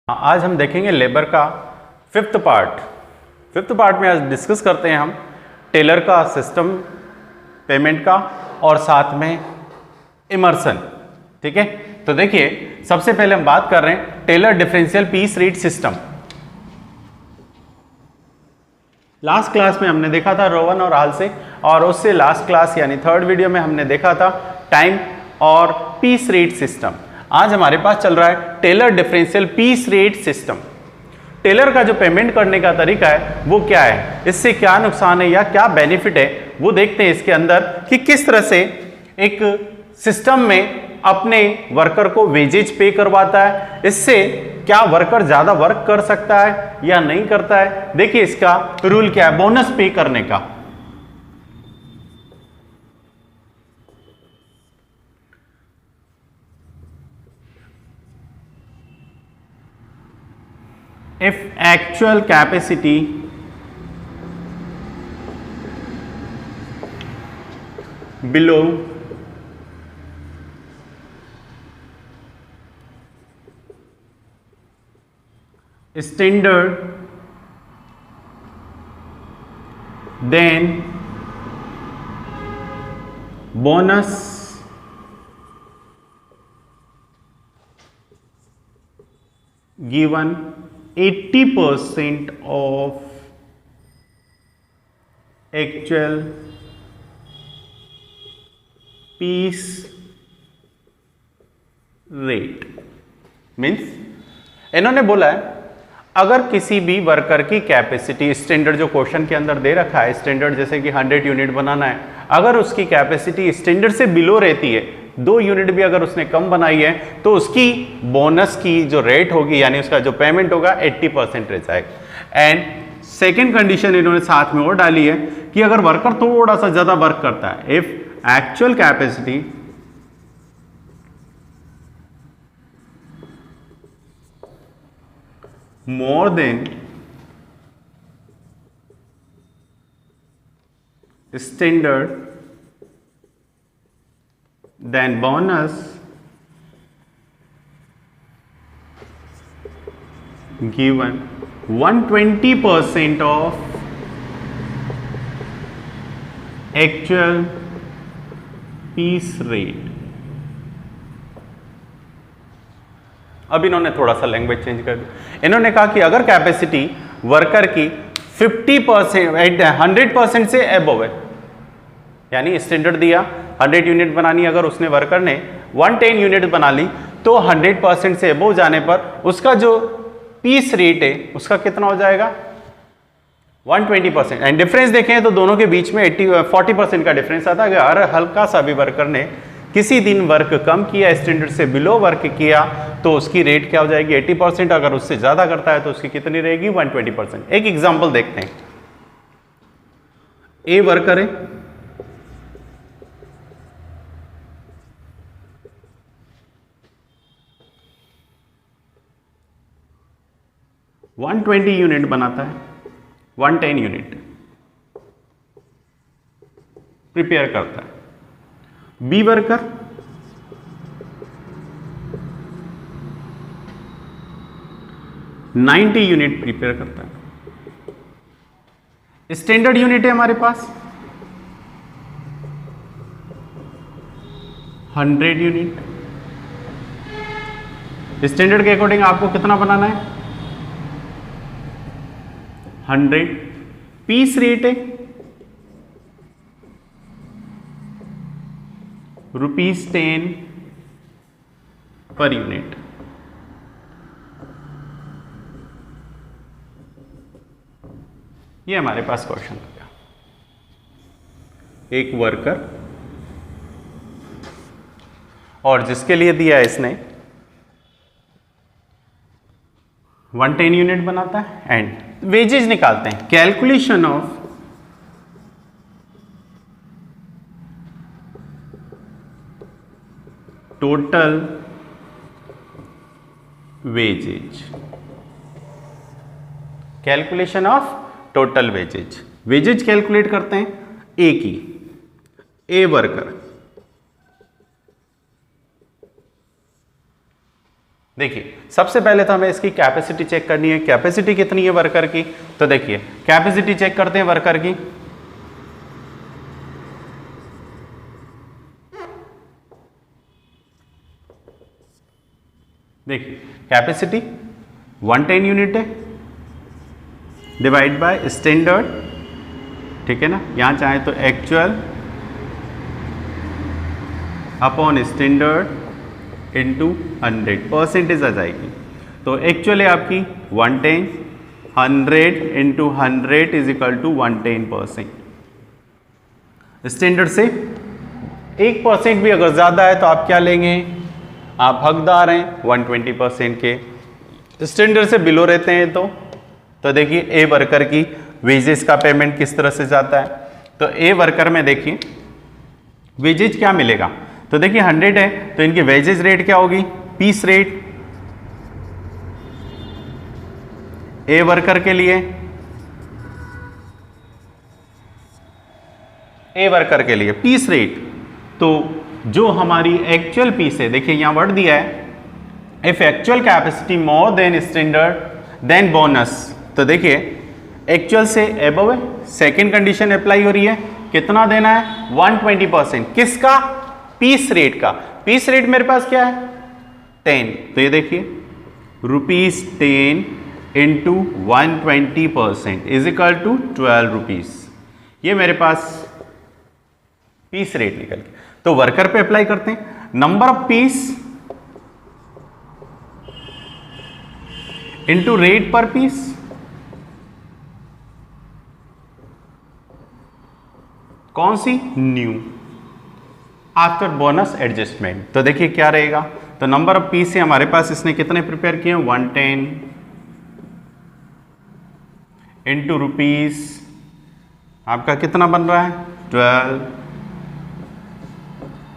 आज हम देखेंगे लेबर का फिफ्थ पार्ट में आज डिस्कस करते हैं हम टेलर का सिस्टम पेमेंट का और साथ में इमर्सन। ठीक है, तो देखिए सबसे पहले हम बात कर रहे हैं Taylor differential piece rate system. Last class में हमने देखा था रोवन और हाल से, और उससे लास्ट क्लास यानी थर्ड वीडियो में हमने देखा था टाइम और पीस रेट सिस्टम। आज हमारे पास चल रहा है Taylor differential piece rate system. Taylor का जो पेमेंट करने का तरीका है वो क्या है, इससे क्या नुकसान है या क्या बेनिफिट है वो देखते हैं इसके अंदर कि किस तरह से एक सिस्टम में अपने वर्कर को वेजेज पे करवाता है। इससे क्या वर्कर ज्यादा वर्क कर सकता है या नहीं करता है। देखिए इसका रूल क्या है बोनस पे करने का। If actual capacity below standard, then bonus given 80% of actual piece rate। Means इन्होंने बोला है अगर किसी भी वर्कर की कैपेसिटी स्टैंडर्ड जो क्वेश्चन के अंदर दे रखा है स्टैंडर्ड जैसे कि 100 यूनिट बनाना है, अगर उसकी कैपेसिटी स्टैंडर्ड से बिलो रहती है 2 यूनिट भी अगर उसने कम बनाई है तो उसकी बोनस की जो रेट होगी यानी उसका जो पेमेंट होगा 80% रह जाएगा। एंड सेकेंड कंडीशन इन्होंने साथ में और डाली है कि अगर वर्कर थोड़ा सा ज्यादा वर्क करता है, if actual capacity more than standard, then bonus given 120% of actual piece rate। अब इन्होंने थोड़ा सा लैंग्वेज चेंज कर दी। इन्होंने कहा कि अगर कैपेसिटी वर्कर की 50% 100% से एबव है, यानी स्टैंडर्ड दिया 100 यूनिट बनानी, अगर उसने वर्कर ने 110 यूनिट बना ली तो 100% से एबव जाने पर उसका जो पीस रेट है उसका कितना हो जाएगा 120%। एंड डिफरेंस देखें तो दोनों के बीच में 40% का डिफरेंस आता है। अगर हल्का सा भी वर्कर ने किसी दिन वर्क कम किया स्टैंडर्ड से बिलो वर्क किया तो उसकी रेट क्या हो जाएगी 80%। अगर उससे ज्यादा करता है तो उसकी कितनी रहेगी 120%। एक एग्जांपल देखते हैं। ए वर्कर है, $120 यूनिट बनाता है, 110 यूनिट प्रिपेयर करता है। बी वर्कर $90 यूनिट प्रिपेयर करता है। स्टैंडर्ड यूनिट है हमारे पास 100 यूनिट। स्टैंडर्ड के अकॉर्डिंग आपको कितना बनाना है 100। पीस रेट है ₹10 पर यूनिट। ये हमारे पास क्वेश्चन हो गया। एक वर्कर और जिसके लिए दिया है इसने 110 यूनिट बनाता है एंड वेजेज निकालते हैं। Calculation of total wages, calculation of total wages. Wages calculate करते हैं ए की, ए वर्कर देखिए सबसे पहले तो हमें इसकी कैपेसिटी चेक करनी है। कैपेसिटी कितनी है वर्कर की, तो देखिए कैपेसिटी चेक करते हैं वर्कर की। देखिए कैपेसिटी 110 यूनिट है, डिवाइड बाय स्टैंडर्ड, ठीक है ना। यहां चाहे तो actual upon standard into 100 percentage आ जाएगी। तो एक्चुअल है आपकी 110, 100 into 100 is equal to 110%। Standard से 1% भी अगर ज़्यादा है तो आप क्या लेंगे, आप हकदार हैं 120% के। स्टैंडर्ड से बिलो रहते हैं तो देखिए ए वर्कर की वेजेस का पेमेंट किस तरह से जाता है। तो ए वर्कर में देखिए वेजेज क्या मिलेगा, तो देखिए 100 है तो इनकी वेजेज रेट क्या होगी, पीस रेट। ए वर्कर के लिए, ए वर्कर के लिए पीस रेट, तो जो हमारी एक्चुअल पीस है, देखिए यहां वर्ड दिया है if actual capacity more than standard then bonus. तो देखिए एक्चुअल से एबव है, सेकेंड कंडीशन अप्लाई हो रही है, कितना देना है 120%। किसका, पीस रेट का। पीस रेट मेरे पास क्या है 10, तो ये देखिए ₹10 into 120% is equal to 12 rupees. ये मेरे पास पीस रेट निकल गया। तो वर्कर पे अप्लाई करते हैं, number of piece into rate पर पीस, कौन सी, न्यू, आफ्टर बोनस एडजस्टमेंट। तो देखिए क्या रहेगा, तो नंबर ऑफ पीस से हमारे पास इसने कितने प्रिपेयर किए, 110 इंटू रुपीज, आपका कितना बन रहा है 12,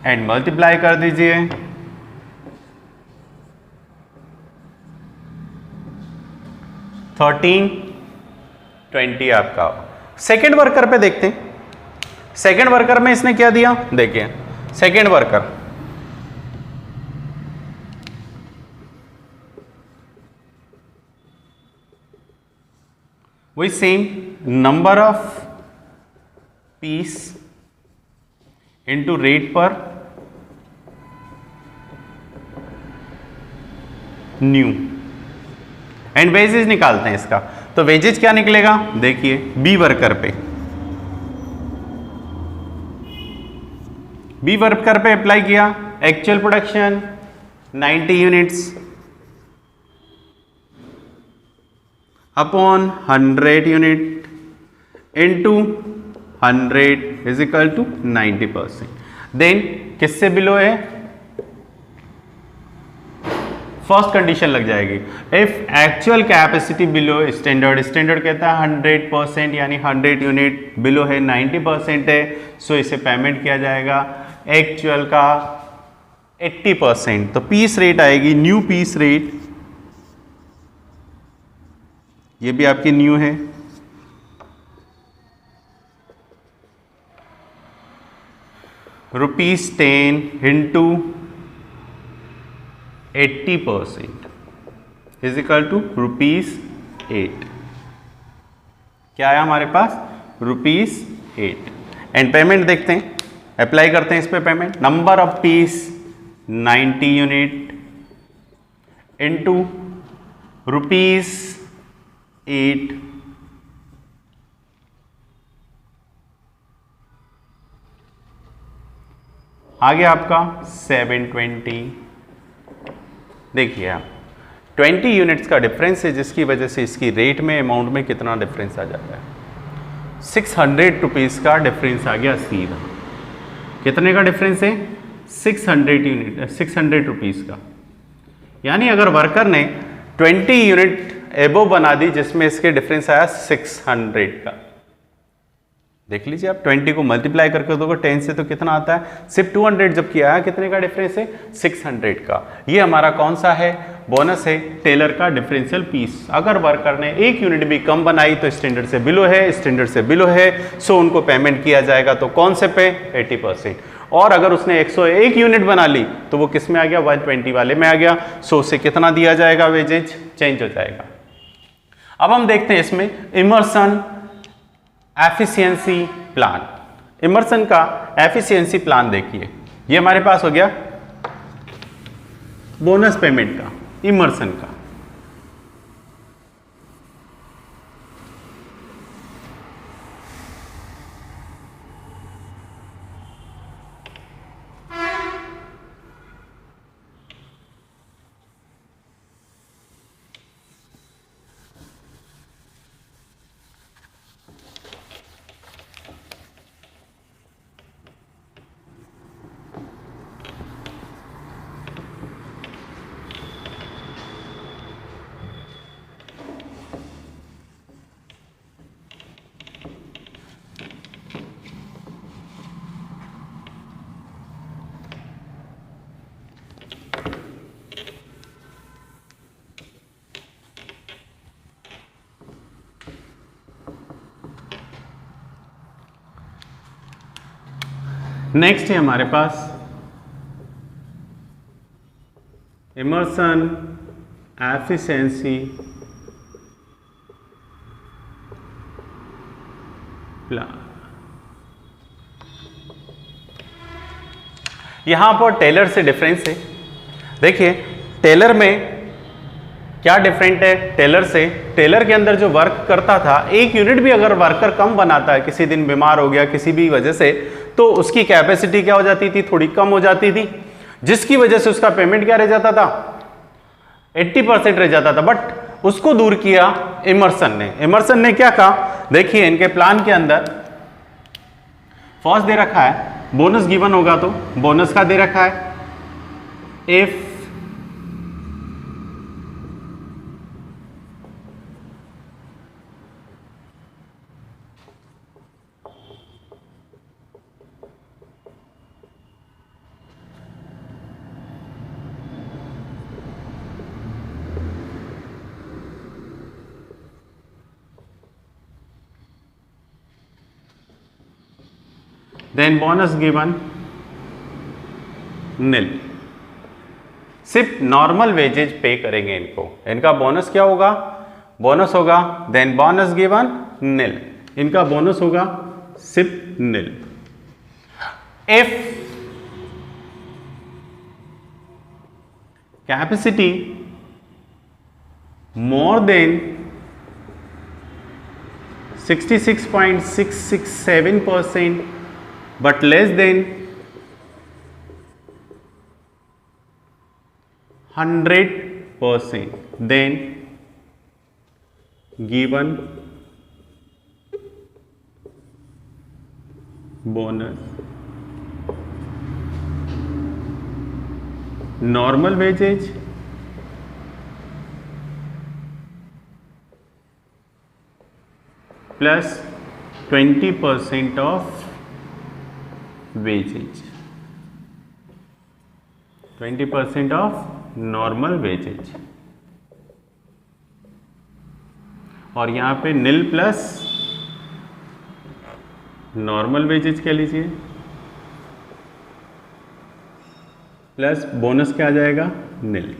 एंड मल्टीप्लाई कर दीजिए 1320 आपका। सेकेंड वर्कर पे देखते हैं, सेकेंड वर्कर में इसने क्या दिया, देखिए सेकेंड वर्कर वही same number of piece into rate पर न्यू, एंड वेजेज निकालते हैं इसका। तो वेजेज क्या निकलेगा, देखिए बी वर्कर पे, बी वर्कर पे अप्लाई किया, actual production 90 units upon 100 unit into 100 is equal to 90%। Then किससे बिलो है, फर्स्ट कंडीशन लग जाएगी, if actual capacity below standard, standard कहता है 100% यानी 100 यूनिट बिलो है, 90% है, सो इसे पेमेंट किया जाएगा एक्चुअल का 80%। तो पीस रेट आएगी न्यू पीस रेट, ये भी आपकी न्यू है, ₹10 इंटू 80% इज इक्वल टू ₹8। क्या आया हमारे पास, ₹8। एंड पेमेंट देखते हैं, अप्लाई करते हैं इस पे payment, number of piece 90 unit into ₹8, आगे आपका 720। देखिए आप 20 यूनिट्स का डिफरेंस है, जिसकी वजह से इसकी रेट में अमाउंट में कितना डिफरेंस आ जाता है, 600 रुपीज़ का डिफरेंस आ गया सीधा। कितने का डिफरेंस है, 600 यूनिट, 600 रुपीज़ का। यानी अगर वर्कर ने 20 यूनिट एबो बना दी जिसमें इसके डिफरेंस आया 600 का, देख लीजिए आप 20 को मल्टीप्लाई करके दोगे 10 से तो कितना आता है, सिर्फ 200 जब किया है, कितने का डिफरेंस है 600 का। ये हमारा कौन सा है, बोनस है, टेलर का डिफरेंशियल पीस। अगर वर्कर ने 1 यूनिट भी कम बनाई तो स्टैंडर्ड से बिलो है, स्टैंडर्ड से बिलो है, सो उनको पेमेंट किया जाएगा तो कौन से पे 80%। और अगर उसने 101 यूनिट बना ली तो वो किस में आ गया, 120 वाले में आ गया। सो उसे कितना दिया जाएगा, वेजेज चेंज हो जाएगा। अब हम देखते हैं इसमें इमर्सन एफिशिएंसी प्लान। इमर्सन का एफिशिएंसी प्लान देखिए, ये हमारे पास हो गया बोनस पेमेंट का, इमर्सन का। नेक्स्ट है हमारे पास इमर्सन एफिशिएंसी प्लान। यहां पर टेलर से डिफरेंस है। देखिए टेलर में क्या डिफरेंट है टेलर से, टेलर के अंदर जो वर्क करता था, एक यूनिट भी अगर वर्कर कम बनाता है, किसी दिन बीमार हो गया किसी भी वजह से, तो उसकी कैपेसिटी क्या हो जाती थी, थोड़ी कम हो जाती थी, जिसकी वजह से उसका पेमेंट क्या रह जाता था, 80% रह जाता था। बट उसको दूर किया इमर्सन ने। इमर्सन ने क्या कहा, देखिए इनके प्लान के अंदर फर्स्ट दे रखा है बोनस गिवन होगा, तो बोनस का दे रखा है इफ देन बोनस गिवन निल। सिर्फ नॉर्मल वेजेज पे करेंगे इनको, इनका बोनस क्या होगा, बोनस होगा, देन बोनस गिवन निल, इनका बोनस होगा सिर्फ nil. If capacity more than 66.667% but less than 100%, then given bonus normal wages plus 20% of wages, 20% of normal wages, और यहां पे नील प्लस नॉर्मल वेजेज कह लीजिए, प्लस बोनस क्या आ जाएगा, नील।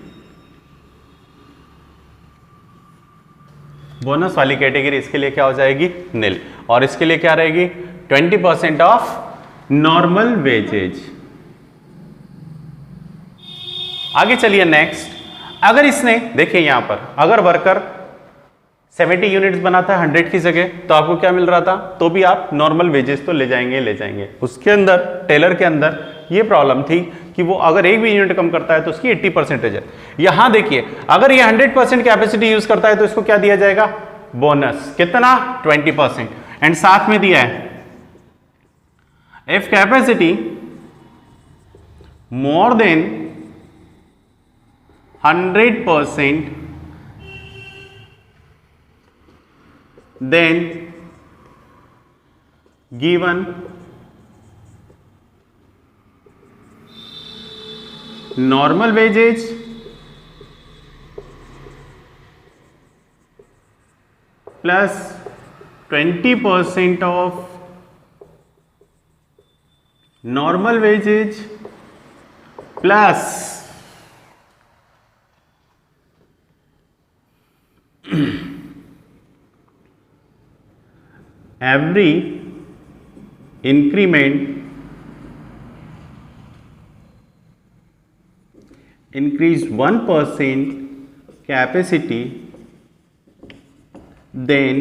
बोनस वाली कैटेगरी इसके लिए क्या हो जाएगी, नील, और इसके लिए क्या रहेगी, 20% ऑफ नॉर्मल वेजेज। आगे चलिए नेक्स्ट। अगर इसने देखिए यहां पर अगर वर्कर 70 यूनिट्स बनाता है 100 की जगह, तो आपको क्या मिल रहा था, तो भी आप नॉर्मल वेजेस तो ले जाएंगे। उसके अंदर टेलर के अंदर ये प्रॉब्लम थी कि वो अगर एक भी यूनिट कम करता है तो उसकी 80% है। यहां देखिए अगर ये 100% कैपेसिटी यूज करता है तो इसको क्या दिया जाएगा, बोनस, कितना, 20%, एंड साथ में दिया है if capacity more than 100%, then given normal wages plus 20% of normal wages plus every increment increase 1% capacity, then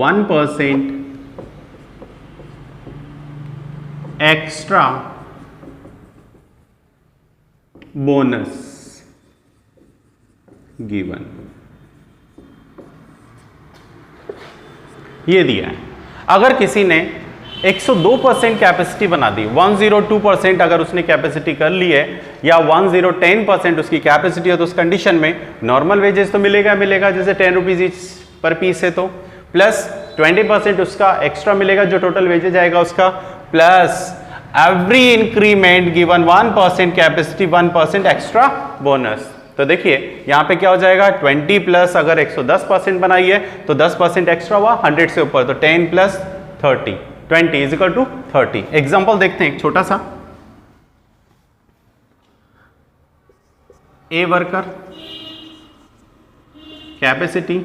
1% extra bonus given। ये दिया है। अगर किसी ने 102% कैपेसिटी बना दी, 102% अगर उसने कैपेसिटी कर ली है या 1010% उसकी कैपेसिटी है, तो उस कंडीशन में नॉर्मल वेजेस तो मिलेगा मिलेगा, जैसे 10 रुपीज ईच पर पीस है, तो प्लस 20% उसका एक्स्ट्रा मिलेगा जो टोटल वेजेज आएगा उसका, plus every increment given 1% capacity 1% extra bonus. तो देखिए यहां पे क्या हो जाएगा, 20 प्लस अगर 110% बनाई है तो 10% एक्स्ट्रा हुआ 100 से ऊपर, तो 10 plus 30, 20 is equal to 30। Example देखते हैं एक छोटा सा। A worker capacity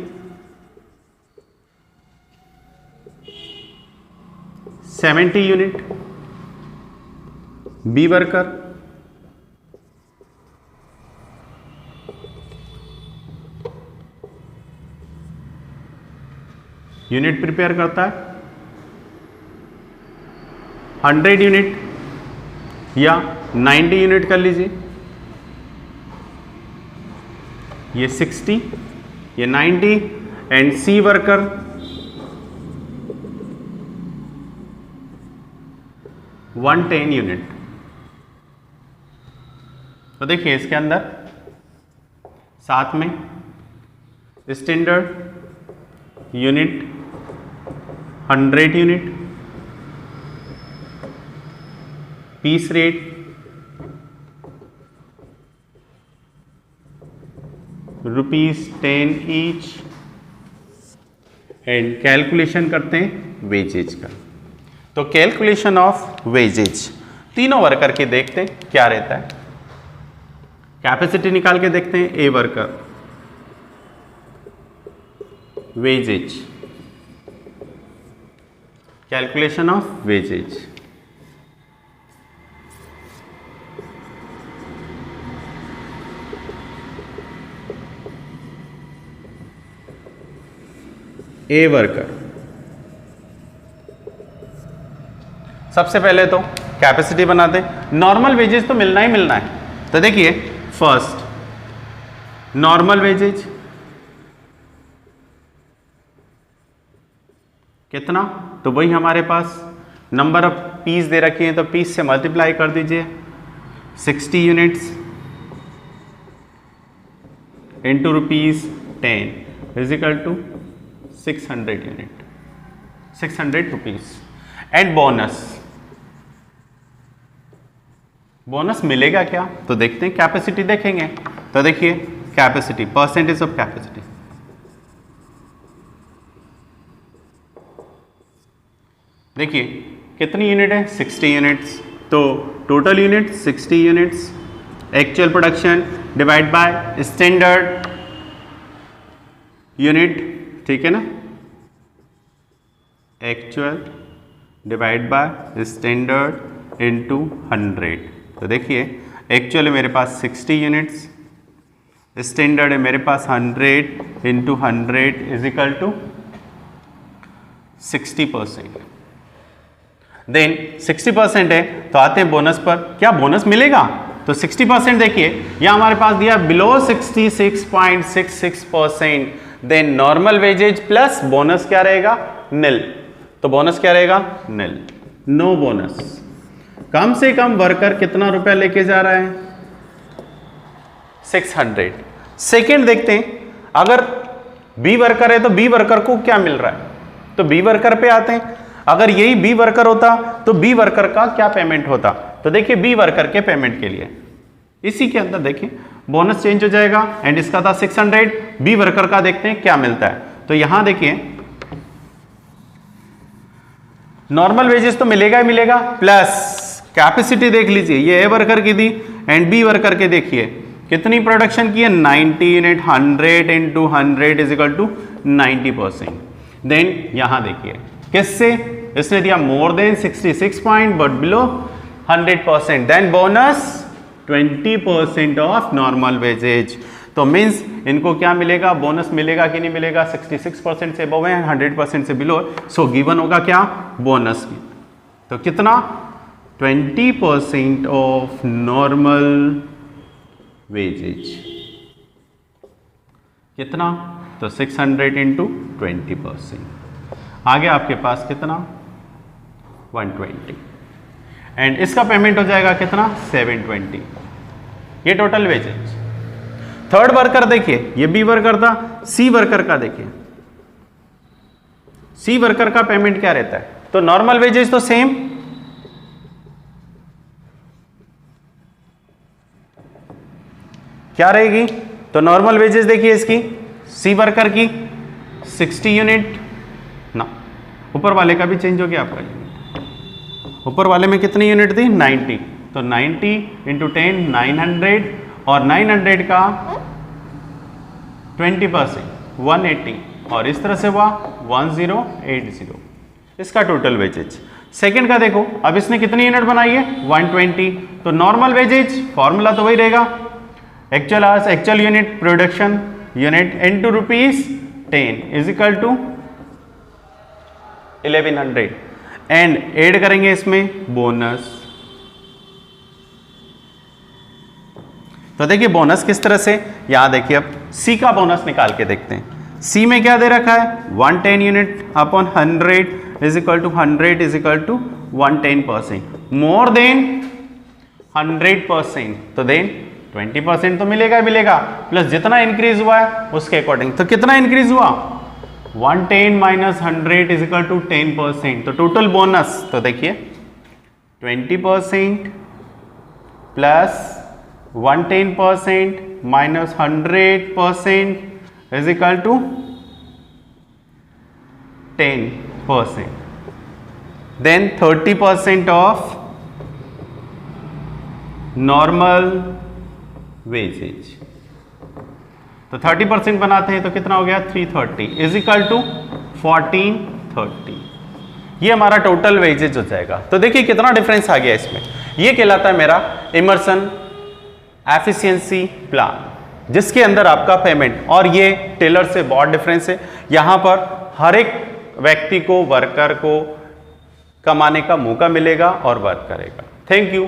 70 unit, B worker unit prepare करता है 100 यूनिट या 90 यूनिट कर लीजिए, ये 60 ये 90, एंड सी वर्कर 110 यूनिट। तो देखिए इसके अंदर साथ में standard unit 100 unit, piece rate ₹10 each, and calculation करते हैं वेजेज का। तो कैलकुलेशन ऑफ वेजेज तीनों वर्कर के देखते हैं क्या रहता है। कैपेसिटी निकाल के देखते हैं, A worker wages, calculation of wages, A worker. सबसे पहले तो कैपेसिटी बनाते हैं, नॉर्मल वेजेज तो मिलना ही मिलना है। तो देखिए फर्स्ट नॉर्मल वेजेज कितना, तो वही हमारे पास नंबर ऑफ पीस दे रखी है, तो पीस से मल्टीप्लाई कर दीजिए, 60 units into ₹10 is equal to 600 unit, 600 rupees. And bonus मिलेगा क्या, तो देखते हैं, कैपेसिटी देखेंगे। तो देखिए कैपेसिटी, परसेंटेज ऑफ कैपेसिटी, देखिए कितनी यूनिट है, 60 यूनिट्स, तो total unit 60 units, actual production divide by standard unit, ठीक है ना, actual divide by standard into 100। तो देखिए एक्चुअल है मेरे पास 60 यूनिट्स, स्टैंडर्ड है मेरे पास 100 into 100 is equal to 60%। Then 60% है तो आते हैं बोनस पर, क्या बोनस मिलेगा, तो 60% देखिए यहाँ हमारे पास दिया below 66.66%, then normal wages plus bonus क्या रहेगा, निल। तो बोनस क्या रहेगा, निल, नो बोनस। कम से कम वर्कर कितना रुपया लेके जा रहा है, 600। सेकेंड देखते हैं, अगर बी वर्कर है तो बी वर्कर को क्या मिल रहा है, तो बी वर्कर पे आते हैं। अगर यही बी वर्कर होता तो बी वर्कर का क्या पेमेंट होता, तो देखिए बी वर्कर के पेमेंट के लिए इसी के अंदर देखिए बोनस चेंज हो जाएगा, एंड इसका था 600, बी वर्कर का देखते हैं क्या मिलता है। तो यहां देखिए नॉर्मल वेजेस तो मिलेगा ही मिलेगा, प्लस कैपेसिटी देख लीजिए, ये ए वर्कर की थी एंड बी वर्कर के देखिए कितनी प्रोडक्शन की है, 90 unit, 100 into 100 is equal to 90%। Then यहां देखिए किससे, इसने दिया more than 66 point but below 100%, then bonus 20% of normal wages. तो मीन्स इनको क्या मिलेगा, बोनस मिलेगा कि नहीं मिलेगा, 66% से अबव है, 100% से बिलो, सो गिवन होगा क्या, बोनस की। तो कितना, 20% ऑफ नॉर्मल वेजेज, कितना, तो 600 इंटू 20%, आगे आपके पास कितना, 120, एंड इसका पेमेंट हो जाएगा कितना, 720। ये टोटल वेजेज। थर्ड वर्कर देखिए, ये बी वर्कर था, सी वर्कर का देखिए, सी वर्कर का पेमेंट क्या रहता है, तो नॉर्मल वेजेज तो सेम, क्या रहेगी, तो नॉर्मल वेजेस देखिए इसकी, सी वर्कर की 60 यूनिट ना, ऊपर वाले का भी चेंज हो गया आपका यूनिट, ऊपर वाले में कितनी यूनिट थी, 90, तो 90 इंटू 10 900, और 900 का 20% 180, और इस तरह से हुआ 1080, इसका टोटल वेजेज। सेकंड का देखो, अब इसने कितनी यूनिट बनाई है, 120, तो नॉर्मल वेजेज फॉर्मूला तो वही रहेगा, actual hours, actual unit production unit into ₹10 is equal to 1100, and add करेंगे इसमें बोनस। तो देखिए बोनस किस तरह से, यहां देखिए अब सी का बोनस निकाल के देखते हैं। सी में क्या दे रखा है, 110 unit upon 100 is equal to 100 is equal to 110%, more than 100%, तो देन 20% तो मिलेगा ही मिलेगा, प्लस जितना इंक्रीज हुआ है उसके अकॉर्डिंग, तो कितना इंक्रीज हुआ, 110 माइनस 100 इज इक्वल टू 10%, तो टोटल बोनस, तो देखिए 20% plus 110% minus 100% is equal to 10%, then 30% of normal wages, तो 30% बनाते हैं तो कितना हो गया, 330 इज इक्वल टू 1430, ये हमारा टोटल वेजेज हो जाएगा। तो देखिए कितना डिफरेंस आ गया इसमें, ये कहलाता है मेरा इमर्सन एफिशिएंसी प्लान, जिसके अंदर आपका पेमेंट और ये टेलर से बहुत डिफरेंस है। यहां पर हर एक व्यक्ति को, वर्कर को कमाने का मौका मिलेगा और वर्क करेगा। Thank you.